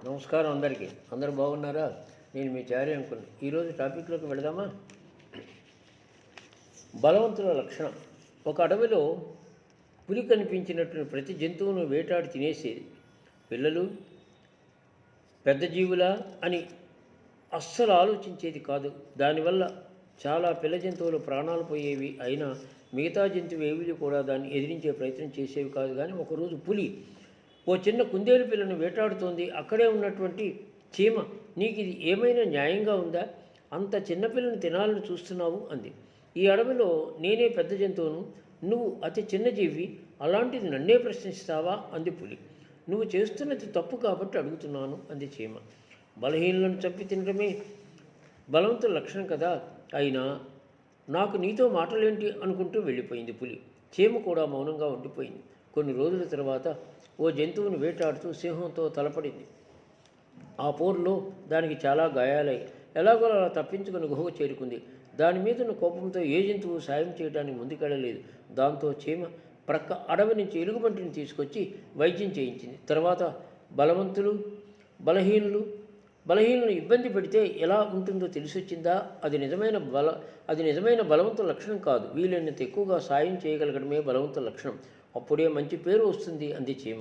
నమస్కారం అందరికీ. అందరూ బాగున్నారా? నేను మీ చారి అంకుల్. ఈరోజు టాపిక్లోకి వెళదామా? బలవంతుల లక్షణం. ఒక అడవిలో పులి కనిపించినట్టు ప్రతి జంతువును వేటాడి తినేసేది. పిల్లలు పెద్ద జీవులా అని అస్సలు ఆలోచించేది కాదు. దానివల్ల చాలా పిల్ల జంతువులు ప్రాణాలు పోయేవి. అయినా మిగతా జంతువు ఏవి కూడా దాన్ని ఎదిరించే ప్రయత్నం చేసేవి కాదు. కానీ ఒకరోజు పులి ఓ చిన్న కుందేలు పిల్లను వేటాడుతోంది. అక్కడే ఉన్నటువంటి చీమ, నీకు ఇది ఏమైనా న్యాయంగా ఉందా? అంత చిన్నపిల్లని తినాలని చూస్తున్నావు అంది. ఈ అడవిలో నేనే పెద్ద జంతువును, నువ్వు అతి చిన్న జీవి, అలాంటిది నన్నే ప్రశ్నిస్తావా అంది పులి. నువ్వు చేస్తున్నది తప్పు కాబట్టి అడుగుతున్నాను అంది చీమ. బలహీనలను చంపి తినడమే బలవంతుల లక్షణం కదా, అయినా నాకు నీతో మాటలేంటి అనుకుంటూ వెళ్ళిపోయింది పులి. చీమ కూడా మౌనంగా ఉండిపోయింది. కొన్ని రోజుల తర్వాత ఓ జంతువును వేటాడుతూ సింహంతో తలపడింది. ఆ పోరులో దానికి చాలా గాయాలయ్యాయి. ఎలాగో అలా తప్పించుకుని గుహకు చేరుకుంది. దాని మీదున్న కోపంతో ఏ జంతువు సాయం చేయడానికి ముందుకెళ్ళలేదు. దాంతో చీమ ప్రక్క అడవి నుంచి ఎలుగుబంటిని తీసుకొచ్చి వైద్యం చేయించింది. తర్వాత బలవంతులు బలహీనులను ఇబ్బంది పెడితే ఎలా ఉంటుందో తెలిసొచ్చిందా? అది నిజమైన బలవంతుల లక్షణం కాదు. వీలైనంత ఎక్కువగా సాయం చేయగలగడమే బలవంతుల లక్షణం. అప్పుడే మంచి పేరు వస్తుంది అంది చీమ.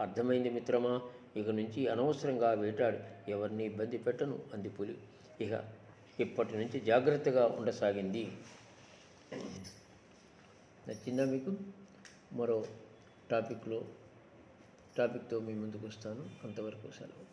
అర్థమైంది మిత్రమా, ఇక నుంచి అనవసరంగా వేటాడి ఎవరిని ఇబ్బంది పెట్టను అంది పులి. ఇప్పటి నుంచి జాగ్రత్తగా ఉండసాగింది. నచ్చిందా మీకు? మరో టాపిక్తో మీ ముందుకు వస్తాను. అంతవరకు సెలవు.